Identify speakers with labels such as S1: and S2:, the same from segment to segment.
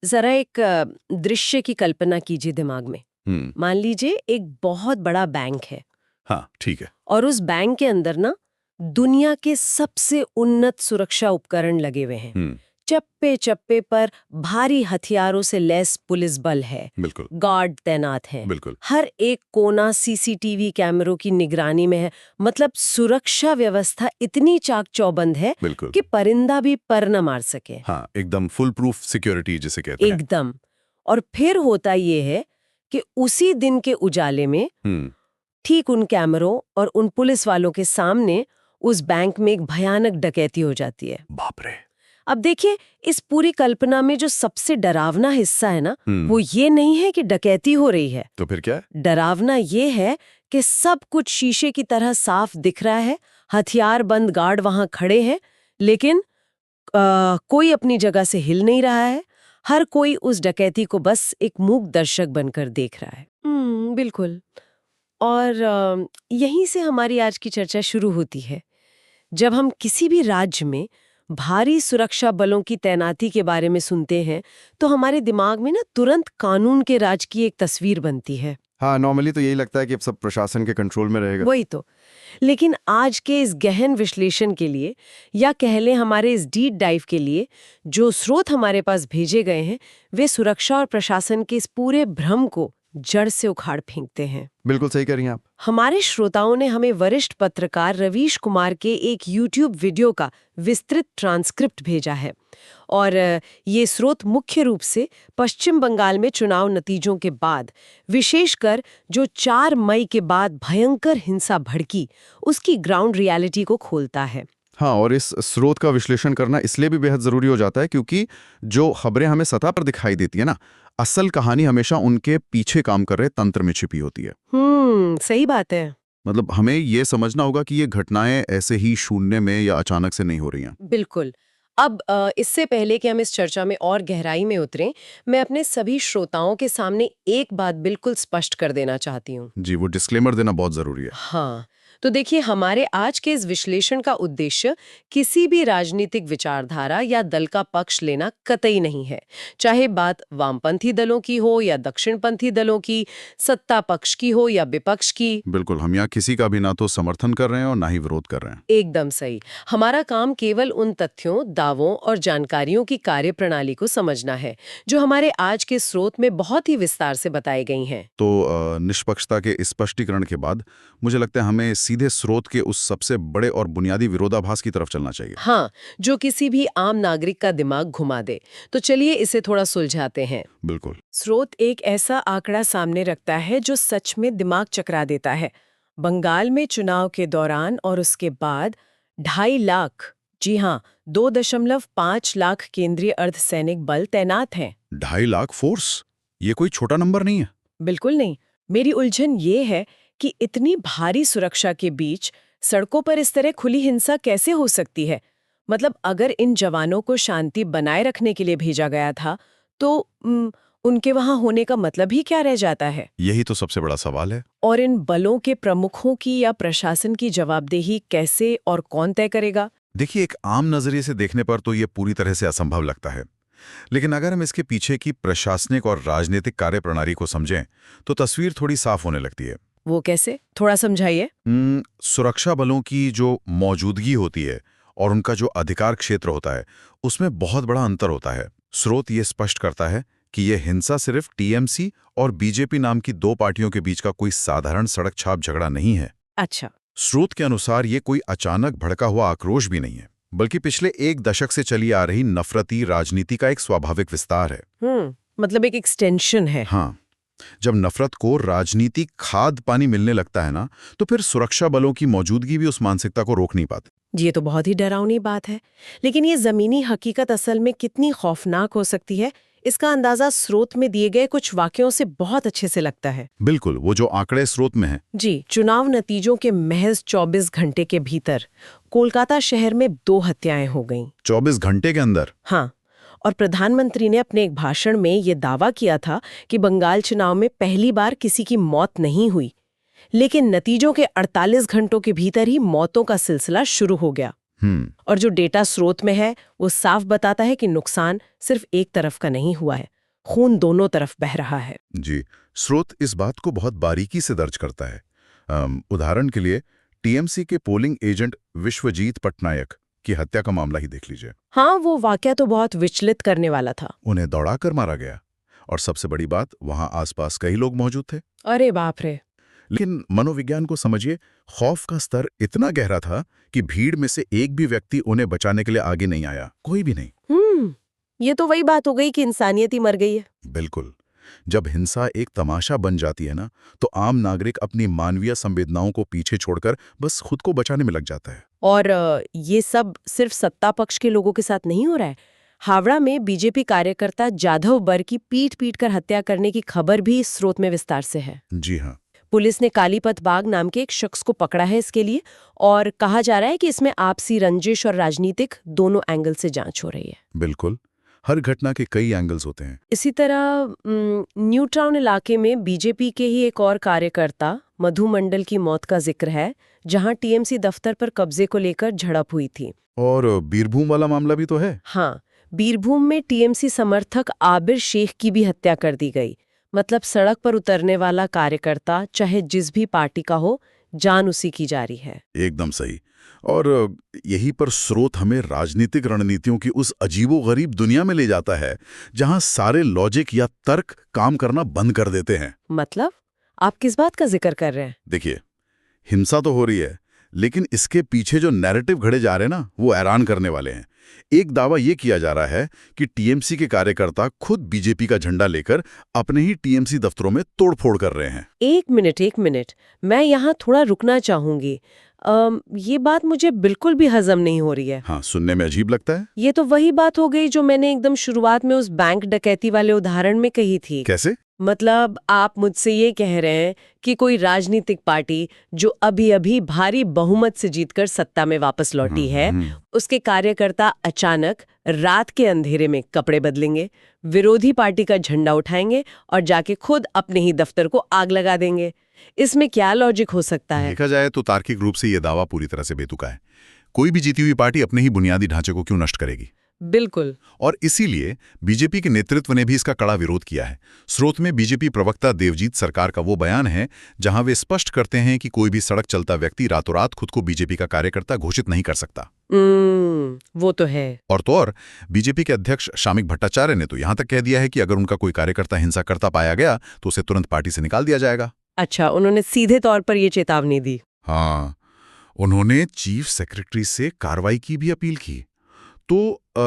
S1: जरा एक दृश्य की कल्पना कीजिए दिमाग में। मान लीजिए एक बहुत बड़ा बैंक है।
S2: हाँ, ठीक है।
S1: और उस बैंक के अंदर ना दुनिया के सबसे उन्नत सुरक्षा उपकरण लगे हुए हैं। चप्पे चप्पे पर भारी हथियारों से लैस पुलिस बल है।
S2: बिल्कुल।
S1: गार्ड तैनात हैं।
S2: बिल्कुल।
S1: हर एक कोना सीसीटीवी कैमरों की निगरानी में है। मतलब सुरक्षा व्यवस्था इतनी चाक चौबंद है
S2: बिल्कुल।
S1: कि परिंदा भी पर न मार सके।
S2: हाँ, एकदम फुल प्रूफ सिक्योरिटी जिसे कहते हैं।
S1: एकदम। और फिर होता ये है कि उसी दिन के उजाले में ठीक उन कैमरों और उन पुलिस वालों के सामने उस बैंक में एक भयानक डकैती हो जाती है।
S2: बाप रे।
S1: अब देखिए, इस पूरी कल्पना में जो सबसे डरावना हिस्सा है ना, वो ये नहीं है कि डकैती हो रही है।
S2: तो फिर क्या है?
S1: डरावना ये है कि सब कुछ शीशे की तरह साफ दिख रहा है, हथियार बंद गार्ड वहां खड़े हैं, लेकिन कोई अपनी जगह से हिल नहीं रहा है। हर कोई उस डकैती को बस एक मूक दर्शक बनकर देख रहा है। बिल्कुल। और यहीं से हमारी आज की चर्चा शुरू होती है। जब हम किसी भी राज्य में भारी सुरक्षा बलों की तैनाती के बारे में सुनते हैं, तो हमारे दिमाग में ना तुरंत कानून के राज की एक तस्वीर बनती है।
S3: हाँ, नॉर्मली तो यही लगता है कि अब सब प्रशासन के कंट्रोल में रहेगा।
S1: वही तो। लेकिन आज के इस गहन विश्लेषण के लिए, या कह लें हमारे इस डीप डाइव के लिए, जो स्रोत हमारे पास भेजे गए हैं, वे सुरक्षा और प्रशासन के इस पूरे भ्रम को जड़ से उखाड़ फेंकते हैं।
S3: बिल्कुल सही कह रही हैं आप।
S1: हमारे श्रोताओं ने हमें वरिष्ठ पत्रकार रवीश कुमार के एक YouTube वीडियो का विस्तृत ट्रांसक्रिप्ट भेजा है। और ये स्रोत मुख्य रूप से पश्चिम बंगाल में चुनाव नतीजों के बाद, विशेषकर जो 4 मई के बाद भयंकर हिंसा भड़की, उसकी ग्राउंड रियलिटी को खोलता है।
S3: हाँ, और इस स्रोत का विश्लेषण करना इसलिए भी बेहद जरूरी हो जाता है क्योंकि जो खबरें हमें सतह पर दिखाई देती है ना, असल कहानी हमेशा उनके पीछे काम कर रहे तंत्र में छिपी होती है।
S1: सही बात है।
S3: मतलब हमें ये समझना होगा कि ये घटनाएं ऐसे ही शून्य में या अचानक से नहीं हो रही हैं।
S1: बिल्कुल। अब इससे पहले कि हम इस चर्चा में और गहराई में उतरें, मैं अपने सभी श्रोताओं के सामने एक बात बिल्कुल स्पष्ट कर देना चाहती हूँ।
S3: जी, वो डिस्क्लेमर देना बहुत जरूरी है।
S1: हाँ, तो देखिए, हमारे आज के इस विश्लेषण का उद्देश्य किसी भी राजनीतिक विचारधारा या दल का पक्ष लेना कतई नहीं है। चाहे बात वामपंथी दलों की हो या दक्षिणपंथी दलों की, सत्ता पक्ष की हो या विपक्ष की।
S3: बिल्कुल, हम यहाँ किसी का भी ना तो समर्थन कर रहे हैं और ना ही विरोध कर रहे हैं।
S1: एकदम सही। हमारा काम केवल उन तथ्यों, दावों और जानकारियों की कार्यप्रणाली को समझना है, जो हमारे आज के स्रोत में बहुत ही विस्तार से बताई गई हैं।
S3: तो निष्पक्षता के स्पष्टीकरण के बाद मुझे लगता है हमें सीधे स्रोत के उस सबसे बड़े और बुनियादी विरोधाभास की तरफ चलना चाहिए।
S1: हाँ, जो किसी भी आम नागरिक का दिमाग घुमा दे। तो चलिए इसे थोड़ा सुलझाते हैं।
S3: बिल्कुल।
S1: स्रोत एक ऐसा आंकड़ा सामने रखता है जो सच में दिमाग चकरा देता है। बंगाल में चुनाव के दौरान और उसके बाद 2.5 लाख, जी हाँ, 2.5 लाख केंद्रीय अर्धसैनिक बल तैनात हैं।
S3: 2.5 लाख फोर्स, ये कोई छोटा नंबर नहीं है।
S1: बिल्कुल नहीं। मेरी उलझन ये है कि इतनी भारी सुरक्षा के बीच सड़कों पर इस तरह खुली हिंसा कैसे हो सकती है? मतलब अगर इन जवानों को शांति बनाए रखने के लिए भेजा गया था, तो उनके वहां होने का मतलब ही क्या रह जाता है?
S3: यही तो सबसे बड़ा सवाल है।
S1: और इन बलों के प्रमुखों की या प्रशासन की जवाबदेही कैसे और कौन तय करेगा?
S3: देखिए, एक आम नजरिए से देखने पर तो ये पूरी तरह से असंभव लगता है, लेकिन अगर हम इसके पीछे की प्रशासनिक और राजनीतिक कार्यप्रणाली को समझें तो तस्वीर थोड़ी साफ होने लगती है।
S1: वो कैसे? थोड़ा समझाइए।
S3: सुरक्षा बलों की जो मौजूदगी होती है और उनका जो अधिकार क्षेत्र होता है, उसमें बहुत बड़ा अंतर होता है। स्रोत ये स्पष्ट करता है कि यह हिंसा सिर्फ टीएमसी और बीजेपी नाम की 2 पार्टियों के बीच का कोई साधारण सड़क छाप झगड़ा नहीं है।
S1: अच्छा।
S3: स्रोत के अनुसार ये कोई अचानक भड़का हुआ आक्रोश भी नहीं है, बल्कि पिछले 1 दशक से चली आ रही नफरती राजनीति का एक स्वाभाविक विस्तार है।
S1: मतलब एक एक्सटेंशन है।
S3: हाँ, जब नफरत को राजनीतिक खाद पानी मिलने लगता है ना, तो फिर सुरक्षा बलों की मौजूदगी भी उस मानसिकता को रोक नहीं पाती।
S1: ये तो बहुत ही डरावनी बात है। लेकिन ये जमीनी हकीकत असल में कितनी खौफनाक हो सकती है, इसका अंदाजा स्रोत में दिए गए कुछ वाकयों से बहुत अच्छे से लगता है।
S3: बिल्कुल, वो जो आंकड़े स्रोत में हैं।
S1: जी, चुनाव नतीजों के महज 24 घंटे के भीतर कोलकाता शहर में 2 हत्याएं हो गईं।
S3: 24 घंटे के अंदर?
S1: हाँ, और प्रधानमंत्री ने अपने एक भाषण में ये दावा किया था कि बंगाल चुनाव में पहली बार किसी की मौत नहीं हुई, लेकिन नतीजों के 48 घंटों के भीतर ही मौतों का सिलसिला शुरू हो गया। और जो डेटा स्रोत में है वो साफ बताता है कि नुकसान सिर्फ एक तरफ का नहीं हुआ है, खून दोनों तरफ बह रहा है।
S3: जी, स्रोत इस बात को बहुत बारीकी से दर्ज करता है। उदाहरण के लिए टीएमसी के पोलिंग एजेंट विश्वजीत पटनायक की हत्या का मामला ही देख लीजिए।
S1: हाँ, वो वाकया तो बहुत विचलित करने वाला था।
S3: उन्हें दौड़ाकर मारा गया और सबसे बड़ी बात, वहां आसपास कई लोग मौजूद थे।
S1: अरे बाप रे।
S3: लेकिन मनोविज्ञान को समझिए, खौफ का स्तर इतना गहरा था कि भीड़ में से एक भी व्यक्ति उन्हें बचाने के लिए आगे नहीं आया, कोई भी नहीं।
S1: ये तो वही बात हो गई कि इंसानियत ही मर गई है।
S3: बिल्कुल। जब हिंसा एक तमाशा बन जाती है ना, तो आम नागरिक अपनी मानवीय संवेदनाओं को पीछे छोड़कर बस खुद को बचाने में लग जाता है।
S1: और ये सब सिर्फ सत्ता पक्ष के लोगों के साथ नहीं हो रहा है। हावड़ा में बीजेपी कार्यकर्ता जाधव बर की पीट कर हत्या करने की खबर भी इस स्रोत में विस्तार से है।
S3: जी हाँ।
S1: पुलिस ने कालीपत बाग नाम के एक शख्स को पकड़ा है इसके लिए, और कहा जा रहा है कि इसमें आपसी रंजिश और राजनीतिक दोनों एंगल से जांच हो रही है।
S3: बिल्कुल, हर घटना के कई एंगल्स होते हैं।
S1: इसी तरह न्यू टाउन इलाके में बीजेपी के ही एक और कार्यकर्ता मधु मंडल की मौत का जिक्र है, जहां टीएमसी दफ्तर पर कब्जे को लेकर झड़प हुई थी।
S3: और बीरभूम वाला मामला भी तो है।
S1: हाँ, बीरभूम में टीएमसी समर्थक आबिर शेख की भी हत्या कर दी गई। मतलब सड़क पर उतरने वाला कार्यकर्ता चाहे जिस भी पार्टी का हो, जान उसी की जा रही है।
S3: एकदम सही। और यहीं पर स्रोत हमें राजनीतिक रणनीतियों की उस अजीबोगरीब दुनिया में ले जाता है, जहां सारे लॉजिक या तर्क काम करना बंद कर देते हैं।
S1: मतलब आप किस बात का जिक्र कर रहे हैं?
S3: देखिए, हिंसा तो हो रही है, लेकिन इसके पीछे जो नैरेटिव घड़े जा रहे हैं ना, वो हैरान करने वाले हैं। एक दावा ये किया जा रहा है कि टीएमसी के कार्यकर्ता खुद बीजेपी का झंडा लेकर अपने ही टीएमसी दफ्तरों में तोड़फोड़ कर रहे हैं।
S1: एक मिनट, मैं यहाँ थोड़ा रुकना चाहूंगी। ये बात मुझे बिल्कुल भी हजम नहीं हो रही है।
S3: हाँ, सुनने में अजीब लगता है।
S1: ये तो वही बात हो गई जो मैंने एकदम शुरुआत में उस बैंक डकैती वाले उदाहरण में कही थी।
S3: कैसे?
S1: मतलब आप मुझसे ये कह रहे हैं कि कोई राजनीतिक पार्टी जो अभी अभी भारी बहुमत से जीतकर सत्ता में वापस लौटी है, उसके कार्यकर्ता अचानक रात के अंधेरे में कपड़े बदलेंगे, विरोधी पार्टी का झंडा उठाएंगे और जाके खुद अपने ही दफ्तर को आग लगा देंगे। इसमें क्या लॉजिक हो सकता है?
S3: देखा जाए तो तार्किक रूप से यह दावा पूरी तरह से बेतुका है। कोई भी जीती हुई पार्टी अपने ही बुनियादी ढांचे को क्यों नष्ट करेगी?
S1: बिल्कुल।
S3: और इसीलिए बीजेपी के नेतृत्व ने भी इसका कड़ा विरोध किया है। स्रोत में बीजेपी प्रवक्ता देवजीत सरकार का वो बयान है जहां वे स्पष्ट करते हैं कि कोई भी सड़क चलता व्यक्ति रातों रात खुद को बीजेपी का कार्यकर्ता घोषित नहीं कर सकता।
S1: वो तो है।
S3: और बीजेपी के अध्यक्ष शामिक भट्टाचार्य ने तो यहां तक कह दिया है कि अगर उनका कोई कार्यकर्ता हिंसा करता पाया गया तो उसे तुरंत पार्टी से निकाल दिया जाएगा।
S1: अच्छा, उन्होंने सीधे तौर पर ये चेतावनी दी।
S3: हाँ, उन्होंने चीफ सेक्रेटरी से कार्रवाई की भी अपील की। तो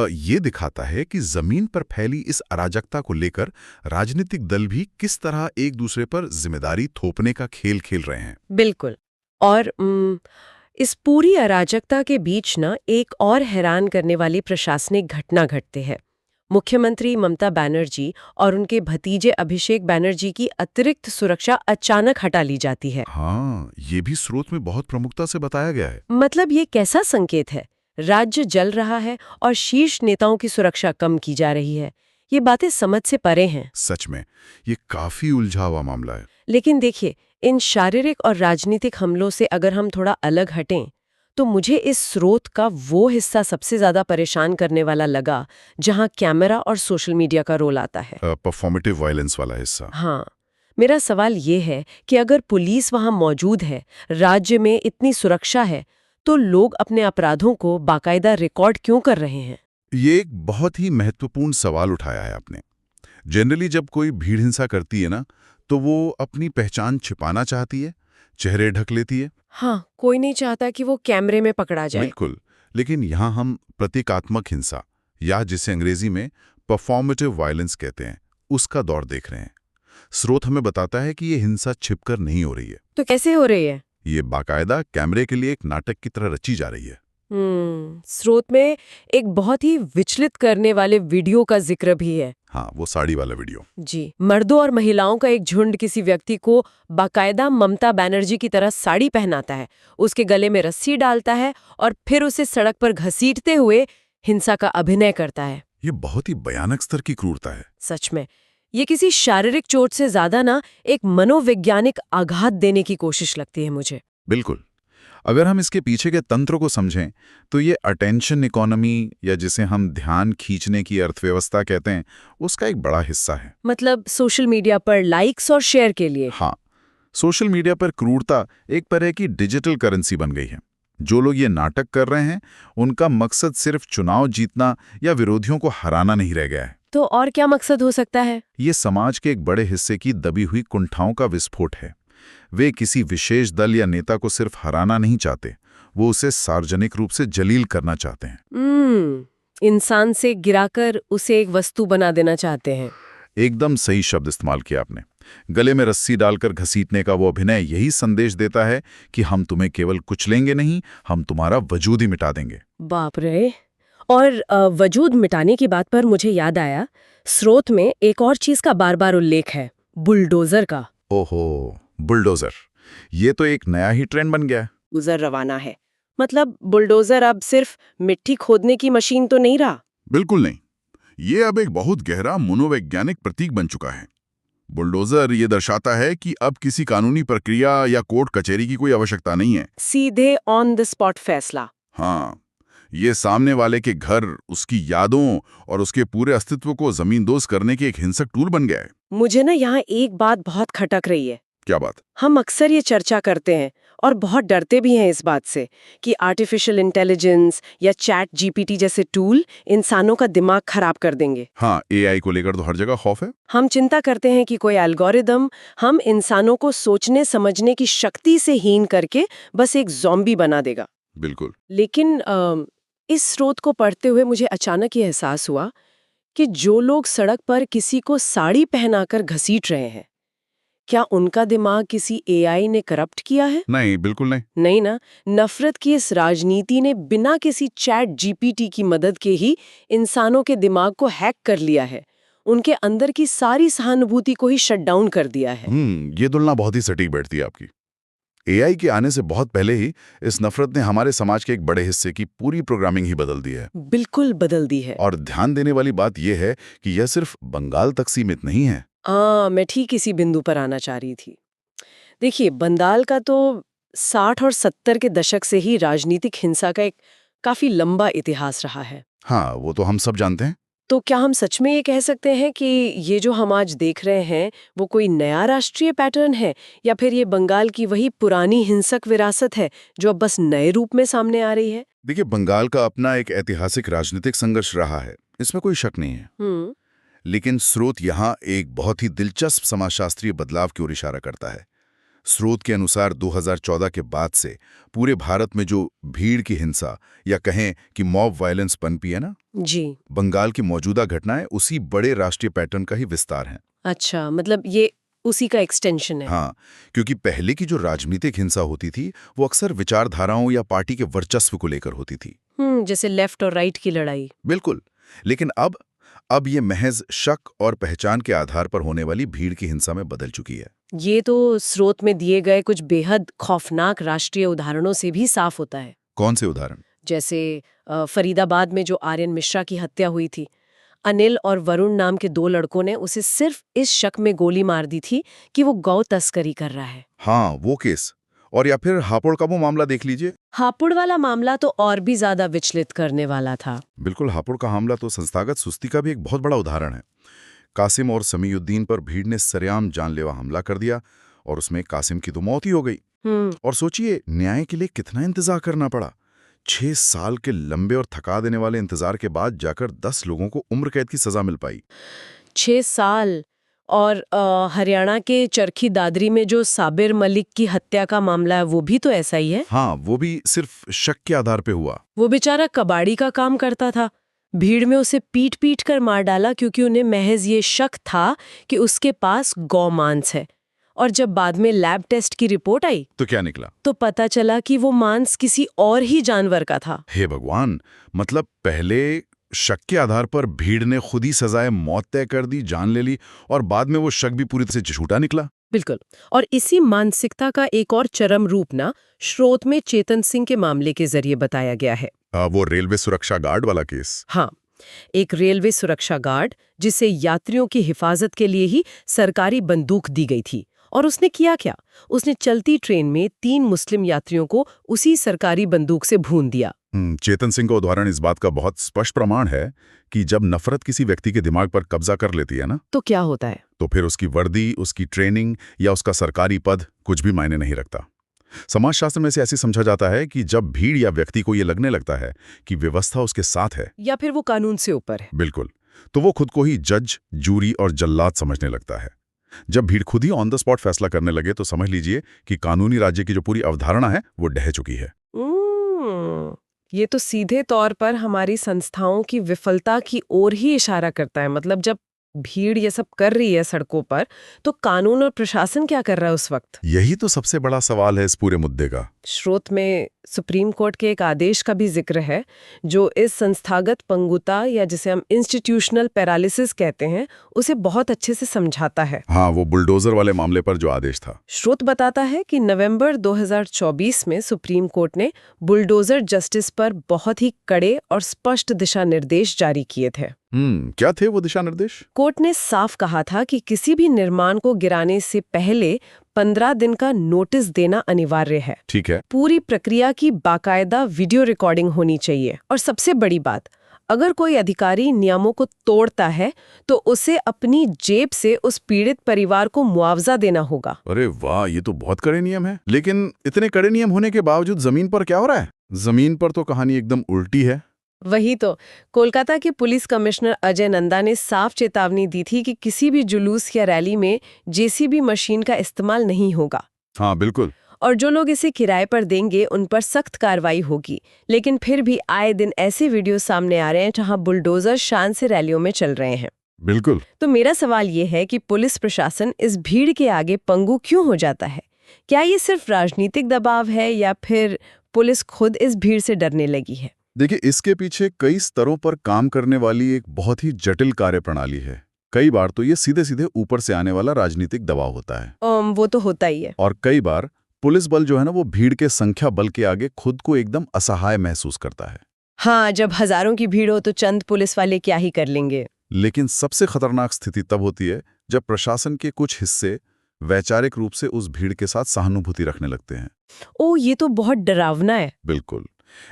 S3: ये दिखाता है कि जमीन पर फैली इस अराजकता को लेकर राजनीतिक दल भी किस तरह एक दूसरे पर जिम्मेदारी थोपने का खेल खेल रहे हैं।
S1: बिल्कुल। और इस पूरी अराजकता के बीच ना एक और हैरान करने वाली प्रशासनिक घटना घटती है। मुख्यमंत्री ममता बनर्जी और उनके भतीजे अभिषेक बनर्जी की अतिरिक्त सुरक्षा अचानक हटा ली जाती है।
S3: हाँ, ये भी स्रोत में बहुत प्रमुखता से बताया गया है।
S1: मतलब ये कैसा संकेत है? राज्य जल रहा है और शीर्ष नेताओं की सुरक्षा कम की जा रही है। ये बातें समझ से परे हैं।
S3: सच में ये काफी उलझा हुआ मामला है।
S1: लेकिन देखिए, इन शारीरिक और राजनीतिक हमलों से अगर हम थोड़ा अलग हटें, तो मुझे इस स्रोत का वो हिस्सा सबसे ज्यादा परेशान करने वाला लगा जहां कैमरा और सोशल मीडिया का रोल आता है।
S3: परफॉर्मेटिव वायलेंस वाला हिस्सा।
S1: हाँ, मेरा सवाल ये है कि अगर पुलिस वहां मौजूद है, राज्य में इतनी सुरक्षा है, तो लोग अपने अपराधों को बाकायदा रिकॉर्ड क्यों कर रहे हैं?
S3: ये एक बहुत ही महत्वपूर्ण सवाल उठाया है आपने। जनरली जब कोई भीड़ हिंसा करती है ना, तो वो अपनी पहचान छिपाना चाहती है, चेहरे ढक लेती है।
S1: हाँ, कोई नहीं चाहता कि वो कैमरे में पकड़ा जाए।
S3: बिल्कुल। लेकिन यहाँ हम प्रतीकात्मक हिंसा, या जिसे अंग्रेजी में परफॉर्मेटिव वायलेंस कहते हैं, उसका दौर देख रहे हैं। स्रोत हमें बताता है कि ये हिंसा छिपकर नहीं हो रही है।
S1: तो कैसे हो रही है?
S3: ये बाकायदा कैमरे के लिए एक नाटक की तरह रची जा रही है।
S1: स्रोत में एक बहुत ही विचलित करने वाले वीडियो का जिक्र भी है।
S3: हाँ, वो साड़ी वाला वीडियो।
S1: जी, मर्दों और महिलाओं का एक झुंड किसी व्यक्ति को बाकायदा ममता बनर्जी की तरह साड़ी पहनाता है, उसके गले में रस्सी डालता है और फिर उसे सड़क पर घसीटते हुए हिंसा का अभिनय करता है।
S3: ये बहुत ही भयानक स्तर की क्रूरता है।
S1: सच में ये किसी शारीरिक चोट से ज्यादा ना एक मनोवैज्ञानिक आघात देने की कोशिश लगती है मुझे।
S3: बिल्कुल। अगर हम इसके पीछे के तंत्र को समझें तो ये अटेंशन इकोनॉमी या जिसे हम ध्यान खींचने की अर्थव्यवस्था कहते हैं उसका एक बड़ा हिस्सा है।
S1: मतलब सोशल मीडिया पर लाइक्स और शेयर के लिए।
S3: हाँ, सोशल मीडिया पर क्रूरता एक तरह की डिजिटल करेंसी बन गई है। जो लोग ये नाटक कर रहे हैं उनका मकसद सिर्फ चुनाव जीतना या विरोधियों को हराना नहीं रह गया है।
S1: तो और क्या मकसद हो सकता है?
S3: ये समाज के एक बड़े हिस्से की दबी हुई कुंठाओं का विस्फोट है। वे किसी विशेष दल या नेता को सिर्फ हराना नहीं चाहते, वो उसे सार्वजनिक रूप से जलील करना चाहते हैं।
S1: इंसान से गिराकर उसे एक वस्तु बना देना चाहते हैं।
S3: एकदम सही शब्द इस्तेमाल किया आपने। गले में रस्सी डालकर घसीटने का वो अभिनय यही संदेश देता है कि हम तुम्हें केवल कुचलेंगे नहीं, हम तुम्हारा वजूद ही मिटा देंगे।
S1: बाप रे। और वजूद मिटाने की बात पर मुझे याद आया, स्रोत में एक और चीज का बार बार उल्लेख है, बुलडोजर का।
S3: ओहो, बुलडोजर, ये तो एक नया ही ट्रेंड बन गया है।
S1: गुजर रवाना है। मतलब बुलडोजर अब सिर्फ मिट्टी खोदने की मशीन तो नहीं रहा।
S4: बिल्कुल नहीं, ये अब एक बहुत गहरा मनोवैज्ञानिक प्रतीक बन चुका है। बुलडोजर ये दर्शाता है कि अब किसी कानूनी प्रक्रिया या कोर्ट कचहरी की कोई आवश्यकता नहीं है।
S1: सीधे ऑन द स्पॉट फैसला।
S4: हाँ, ये सामने वाले के घर, उसकी यादों और उसके पूरे अस्तित्व को जमींदोज करने के एक हिंसक टूल बन गया है।
S1: मुझे ना यहाँ एक बात बहुत खटक रही है।
S4: क्या बात?
S1: हम अक्सर ये चर्चा करते हैं और बहुत डरते भी हैं इस बात से कि आर्टिफिशियल इंटेलिजेंस या चैट जीपीटी जैसे टूल इंसानों का दिमाग खराब कर देंगे।
S4: हाँ, एआई को लेकर तो हर जगह खौफ है।
S1: हम चिंता करते हैं कि कोई एल्गोरिदम हम इंसानों को सोचने समझने की शक्ति से हीन करके बस एक ज़ॉम्बी बना देगा।
S4: बिल्कुल।
S1: लेकिन इस स्रोत को पढ़ते हुए मुझे अचानक ये एहसास हुआ कि जो लोग सड़क पर किसी को साड़ी पहनाकर घसीट रहे हैं, क्या उनका दिमाग किसी एआई ने करप्ट किया है?
S4: नहीं, बिल्कुल नहीं।
S1: नहीं ना। नफरत की इस राजनीति ने बिना किसी चैट जीपीटी की मदद के ही इंसानों के दिमाग को हैक कर लिया है, उनके अंदर की सारी सहानुभूति को ही शट डाउन कर दिया है।
S4: ये तुलना बहुत ही सटीक बैठती है आपकी। एआई के आने से बहुत पहले ही इस नफरत ने हमारे समाज के एक बड़े हिस्से की पूरी प्रोग्रामिंग ही बदल दी है।
S1: बिल्कुल बदल दी है।
S4: और ध्यान देने वाली बात यह है कि यह सिर्फ बंगाल तक सीमित नहीं है।
S1: मैं ठीक इसी बिंदु पर आना चाह रही थी। देखिए, बंगाल का तो 60 और 70 के दशक से ही राजनीतिक हिंसा का एक काफी लंबा इतिहास रहा है।
S4: हाँ, वो तो हम सब जानते हैं।
S1: तो क्या हम सच में ये कह सकते हैं कि ये जो हम आज देख रहे हैं वो कोई नया राष्ट्रीय पैटर्न है, या फिर ये बंगाल की वही पुरानी हिंसक विरासत है जो अब बस नए रूप में सामने आ रही है?
S4: देखिए, बंगाल का अपना एक ऐतिहासिक राजनीतिक संघर्ष रहा है, इसमें कोई शक नहीं है। लेकिन स्रोत यहाँ एक बहुत ही दिलचस्प समाजशास्त्रीय बदलाव की ओर इशारा करता है। स्रोत के अनुसार 2014 के बाद से पूरे भारत में जो भीड़ की हिंसा या कहें कि मॉब वायलेंस पनपी है ना
S1: जी,
S4: बंगाल की मौजूदा घटनाएं उसी बड़े राष्ट्रीय पैटर्न का ही विस्तार हैं।
S1: अच्छा, मतलब ये उसी का एक्सटेंशन है।
S4: हाँ, क्योंकि पहले की जो राजनीतिक हिंसा होती थी वो अक्सर विचारधाराओं या पार्टी के वर्चस्व को लेकर होती थी।
S1: जैसे लेफ्ट और राइट की लड़ाई।
S4: बिल्कुल। लेकिन अब ये महज शक और पहचान के आधार पर होने वाली भीड़ की हिंसा में बदल चुकी है।
S1: ये तो स्रोत में दिए गए कुछ बेहद खौफनाक राष्ट्रीय उदाहरणों से भी साफ होता है।
S4: कौन से उदाहरण?
S1: जैसे फरीदाबाद में जो आर्यन मिश्रा की हत्या हुई थी, अनिल और वरुण नाम के 2 लड़कों ने उसे सिर्फ इस शक में गोली मार दी थी कि वो गौ तस्करी कर रहा है।
S4: हाँ, वो केस। और या फिर हापुड़ का वो मामला देख लीजिए।
S1: हापुड़ वाला मामला तो और भी ज्यादा विचलित करने वाला था।
S4: बिल्कुल, हापुड़ का हमला तो संस्थागत सुस्ती का भी एक बहुत बड़ा उदाहरण है। कासिम और समीउद्दीन पर भीड़ ने सरेआम जानलेवा हमला कर दिया और उसमें कासिम की तो मौत ही हो गई। और सोचिए, न्याय के लिए कितना इंतजार करना पड़ा। 6 साल के लंबे और थका देने वाले इंतजार के बाद जाकर 10 लोगों को उम्र कैद की सजा मिल पाई।
S1: 6 साल। और हरियाणा के चरखी दादरी में जो साबिर मलिक की हत्या का मामला है, वो भी तो ऐसा ही है।
S4: हाँ, वो भी सिर्फ शक के आधार पे हुआ।
S1: वो बेचारा कबाड़ी का काम करता था, भीड़ में उसे पीट पीट कर मार डाला क्योंकि उन्हें महज ये शक था कि उसके पास गौ मांस है। और जब बाद में लैब टेस्ट की रिपोर्ट आई
S4: तो क्या निकला?
S1: तो पता चला कि वो मांस किसी और ही जानवर का था।
S4: हे भगवान, मतलब पहले शक के आधार पर भीड़ ने खुद ही सजाए मौत तय कर दी, जान ले ली, और बाद में वो शक भी पूरी तरह से झूठा निकला।
S1: बिल्कुल। और इसी मानसिकता का एक और चरम रूप ना स्रोत में चेतन सिंह के मामले के जरिए बताया गया है।
S4: वो रेलवे सुरक्षा गार्ड वाला केस।
S1: हाँ, एक रेलवे सुरक्षा गार्ड जिसे यात्रियों की हिफाजत के लिए ही सरकारी बंदूक दी गई थी और उसने किया क्या? उसने चलती ट्रेन में 3 मुस्लिम यात्रियों को उसी सरकारी बंदूक से भून दिया।
S4: चेतन सिंह का उदाहरण इस बात का बहुत स्पष्ट प्रमाण है कि जब नफरत किसी व्यक्ति के दिमाग पर कब्जा कर लेती है ना,
S1: तो क्या होता है?
S4: तो फिर उसकी वर्दी, उसकी ट्रेनिंग या उसका सरकारी पद कुछ भी मायने नहीं रखता। समाजशास्त्र में से ऐसे समझा जाता है कि जब भीड़ या व्यक्ति को ये लगने लगता है कि व्यवस्था उसके साथ है
S1: या फिर वो कानून से ऊपर है।
S4: बिल्कुल, तो वो खुद को ही जज, जूरी और जल्लाद समझने लगता है। जब भीड़ खुद ही ऑन द स्पॉट फैसला करने लगे तो समझ लीजिए कि कानूनी राज्य की जो पूरी अवधारणा है वो ढह चुकी है।
S1: ये तो सीधे तौर पर हमारी संस्थाओं की विफलता की ओर ही इशारा करता है। मतलब जब भीड़ ये सब कर रही है सड़कों पर, तो कानून और प्रशासन क्या कर रहा है उस वक्त?
S4: यही तो सबसे बड़ा सवाल है इस पूरे मुद्दे का।
S1: स्रोत में सुप्रीम कोर्ट के एक आदेश का भी जिक्र है, जो इस संस्थागत पंगुता या जिसे हम इंस्टीट्यूशनल पैरालिसिस कहते हैं, उसे बहुत अच्छे से समझाता है।
S4: हाँ, वो बुलडोजर वाले मामले पर जो आदेश था।
S1: स्रोत बताता है कि नवंबर 2024 में सुप्रीम कोर्ट ने बुलडोजर जस्टिस पर बहुत ही कड़े और स्पष्ट दिशा निर्देश जारी किए थे।
S4: क्या थे वो दिशा निर्देश?
S1: कोर्ट ने साफ कहा था कि किसी भी निर्माण को गिराने से पहले 15 दिन का नोटिस देना अनिवार्य है।
S4: ठीक है।
S1: पूरी प्रक्रिया की बाकायदा वीडियो रिकॉर्डिंग होनी चाहिए। और सबसे बड़ी बात, अगर कोई अधिकारी नियमों को तोड़ता है तो उसे अपनी जेब से उस पीड़ित परिवार को मुआवजा देना होगा।
S4: अरे वाह, ये तो बहुत कड़े नियम है। लेकिन इतने कड़े नियम होने के बावजूद जमीन पर क्या हो रहा है? जमीन पर तो कहानी एकदम उल्टी है।
S1: वही तो, कोलकाता के पुलिस कमिश्नर अजय नंदा ने साफ चेतावनी दी थी कि किसी भी जुलूस या रैली में जेसीबी मशीन का इस्तेमाल नहीं होगा।
S4: हाँ बिल्कुल।
S1: और जो लोग इसे किराए पर देंगे उन पर सख्त कार्रवाई होगी। लेकिन फिर भी आए दिन ऐसे वीडियो सामने आ रहे हैं जहां बुलडोजर शान से रैलियों में चल रहे हैं।
S4: बिल्कुल।
S1: तो मेरा सवाल ये है कि पुलिस प्रशासन इस भीड़ के आगे पंगु क्यों हो जाता है? क्या ये सिर्फ राजनीतिक दबाव है या फिर पुलिस खुद इस भीड़ से डरने लगी है?
S4: देखिए, इसके पीछे कई स्तरों पर काम करने वाली एक बहुत ही जटिल कार्यप्रणाली है। कई बार तो ये सीधे सीधे ऊपर से आने वाला राजनीतिक दबाव होता है।
S1: वो तो होता ही है।
S4: और कई बार पुलिस बल जो है ना, वो भीड़ के संख्या बल के आगे खुद को एकदम असहाय महसूस करता है।
S1: हाँ, जब हजारों की भीड़ हो तो चंद पुलिस वाले क्या ही कर लेंगे।
S4: लेकिन सबसे खतरनाक स्थिति तब होती है जब प्रशासन के कुछ हिस्से वैचारिक रूप से उस भीड़ के साथ सहानुभूति रखने लगते हैं।
S1: ओ, ये तो बहुत डरावना है।
S4: बिल्कुल।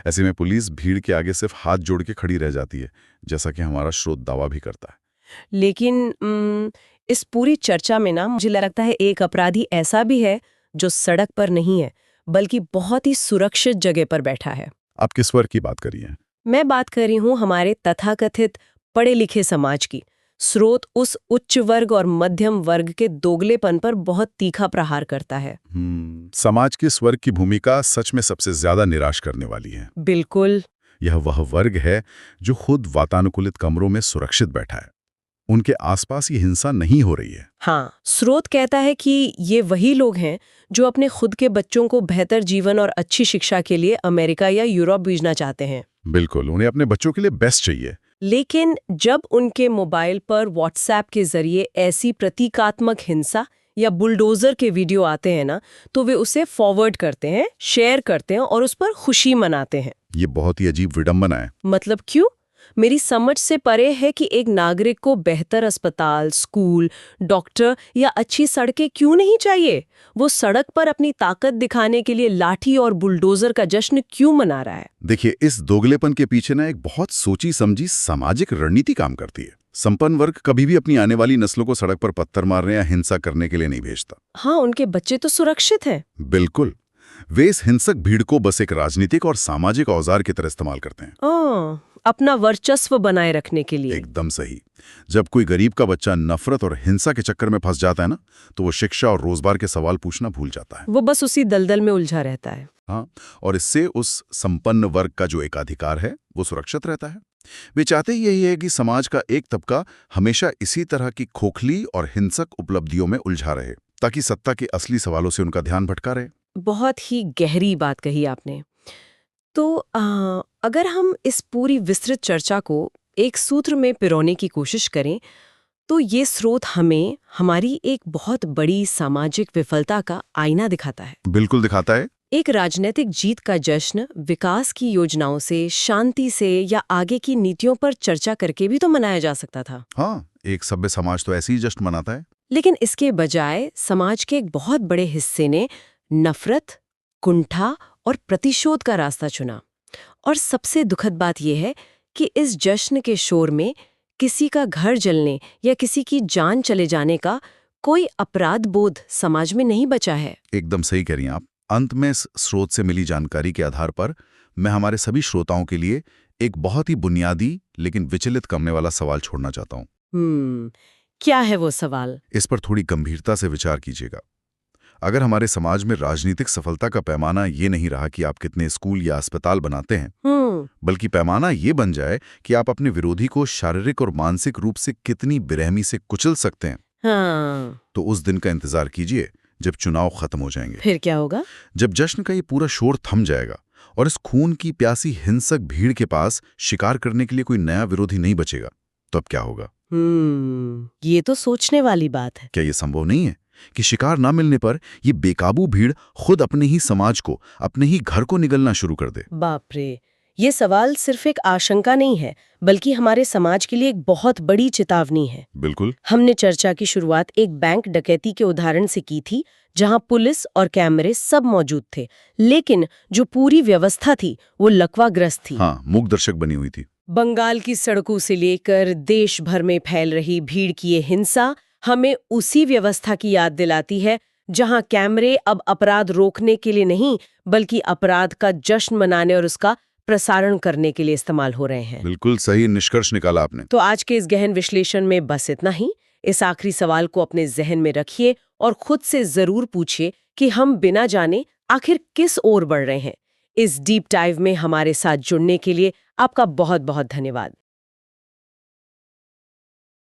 S4: ऐसे में पुलिस भीड़ के आगे सिर्फ हाथ जोड़ के खड़ी रह जाती है, जैसा कि हमारा स्रोत दावा भी करता है।
S1: लेकिन इस पूरी चर्चा में ना मुझे लगता है एक अपराधी ऐसा भी है जो सड़क पर नहीं है, बल्कि बहुत ही सुरक्षित जगह पर बैठा है।
S4: आप किस वर्ग की बात कर रही हैं?
S1: मैं बात कर रही हूँ हमारे तथाकथित पढ़े लिखे समाज की। स्रोत उस उच्च वर्ग और मध्यम वर्ग के दोगलेपन पर बहुत तीखा प्रहार करता है।
S4: समाज के स्वर्ग की भूमिका सच में सबसे ज्यादा निराश करने वाली है।
S1: बिल्कुल।
S4: यह वह वर्ग है जो खुद वातानुकूलित कमरों में सुरक्षित बैठा है। उनके आसपास ये हिंसा नहीं हो रही है।
S1: हाँ, स्रोत कहता है कि ये वही लोग हैं जो अपने खुद के बच्चों को बेहतर जीवन और अच्छी शिक्षा के लिए अमेरिका या यूरोप भेजना चाहते हैं।
S4: बिल्कुल, उन्हें अपने बच्चों के लिए बेस्ट चाहिए।
S1: लेकिन जब उनके मोबाइल पर व्हाट्सएप के जरिए ऐसी प्रतीकात्मक हिंसा या बुलडोजर के वीडियो आते हैं ना, तो वे उसे फॉरवर्ड करते हैं, शेयर करते हैं और उस पर खुशी मनाते हैं।
S4: ये बहुत ही अजीब विडंबना है।
S1: मतलब क्यों? मेरी समझ से परे है कि एक नागरिक को बेहतर अस्पताल, स्कूल, डॉक्टर या अच्छी सड़कें क्यों नहीं चाहिए? वो सड़क पर अपनी ताकत दिखाने के लिए लाठी और बुलडोजर का जश्न क्यों मना रहा है?
S4: देखिए, इस दोगलेपन के पीछे ना एक बहुत सोची समझी सामाजिक रणनीति काम करती है। संपन्न वर्ग कभी भी अपनी आने वाली नस्लों को सड़क पर पत्थर मारने या हिंसा करने के लिए नहीं भेजता।
S1: हाँ, उनके बच्चे तो सुरक्षित हैं।
S4: बिल्कुल। वे इस हिंसक भीड़ को बस एक राजनीतिक और सामाजिक औजार की तरह इस्तेमाल करते हैं।
S1: अपना वर्चस्व बनाए रखने के लिए।
S4: एकदम सही। जब कोई गरीब का बच्चा नफरत और हिंसा के चक्कर में फंस जाता है ना, तो वो शिक्षा और रोजगार के सवाल पूछना भूल जाता है।
S1: वो बस उसी दलदल में उलझा रहता है।
S4: हाँ, और इससे उस संपन्न वर्ग का जो एकाधिकार है वो सुरक्षित रहता है। वे चाहते यही है कि समाज का एक तबका हमेशा इसी तरह की खोखली और हिंसक उपलब्धियों में उलझा रहे, ताकि सत्ता के असली सवालों से उनका ध्यान भटका रहे।
S1: बहुत ही गहरी बात कही आपने। तो अगर हम इस पूरी विस्तृत चर्चा को एक सूत्र में पिरोने की कोशिश करें, तो ये स्रोत हमें हमारी एक बहुत बड़ी सामाजिक विफलता का आईना दिखाता है।
S4: बिल्कुल दिखाता है।
S1: एक राजनीतिक जीत का जश्न विकास की योजनाओं से, शांति से या आगे की नीतियों पर चर्चा करके भी तो मनाया जा सकता था।
S4: हाँ, एक सभ्य समाज तो ऐसे ही जश्न मनाता है।
S1: लेकिन इसके बजाय समाज के एक बहुत बड़े हिस्से ने नफरत, कुंठा और प्रतिशोध का रास्ता चुना। और सबसे दुखद बात यह है कि इस जश्न के शोर में किसी का घर जलने या किसी की जान चले जाने का कोई अपराध बोध समाज में नहीं बचा है।
S3: एकदम सही कह रही हैं आप। अंत में इस स्रोत से मिली जानकारी के आधार पर मैं हमारे सभी श्रोताओं के लिए एक बहुत ही बुनियादी लेकिन विचलित करने वाला सवाल छोड़ना चाहता हूं।
S1: क्या है वो सवाल?
S3: इस पर थोड़ी गंभीरता से विचार कीजिएगा। अगर हमारे समाज में राजनीतिक सफलता का पैमाना ये नहीं रहा कि आप कितने स्कूल या अस्पताल बनाते हैं, बल्कि पैमाना ये बन जाए कि आप अपने विरोधी को शारीरिक और मानसिक रूप से कितनी बेरहमी से कुचल सकते हैं, तो उस दिन का इंतजार कीजिए जब चुनाव खत्म हो जाएंगे।
S1: फिर क्या होगा?
S3: जब जश्न का ये पूरा शोर थम जाएगा और इस खून की प्यासी हिंसक भीड़ के पास शिकार करने के लिए कोई नया विरोधी नहीं बचेगा, तो अब क्या होगा?
S1: ये तो सोचने वाली बात है।
S3: क्या ये संभव नहीं है कि शिकार ना मिलने पर ये बेकाबू भीड़ खुद अपने ही समाज को, अपने ही घर को निगलना शुरू कर दे?
S1: बाप रे, ये सवाल सिर्फ एक आशंका नहीं है, बल्कि हमारे समाज के लिए एक बहुत बड़ी चेतावनी है।
S3: बिल्कुल।
S1: हमने चर्चा की शुरुआत एक बैंक डकैती के उदाहरण से की थी, जहां पुलिस और कैमरे सब मौजूद थे, लेकिन जो पूरी व्यवस्था थी वो लकवाग्रस्त थी।
S3: हाँ, मूकदर्शक बनी हुई थी।
S1: बंगाल की सड़कों से लेकर देश भर में फैल रही भीड़ की ये हिंसा हमें उसी व्यवस्था की याद दिलाती है जहां कैमरे अब अपराध रोकने के लिए नहीं, बल्कि अपराध का जश्न मनाने और उसका प्रसारण करने के लिए इस्तेमाल हो रहे हैं।
S3: बिल्कुल सही निष्कर्ष निकाला आपने।
S1: तो आज के इस गहन विश्लेषण में बस इतना ही। इस आखिरी सवाल को अपने जहन में रखिए और खुद से जरूर पूछिए कि हम बिना जाने आखिर किस ओर बढ़ रहे हैं। इस डीप डाइव में हमारे साथ जुड़ने के लिए आपका बहुत बहुत धन्यवाद।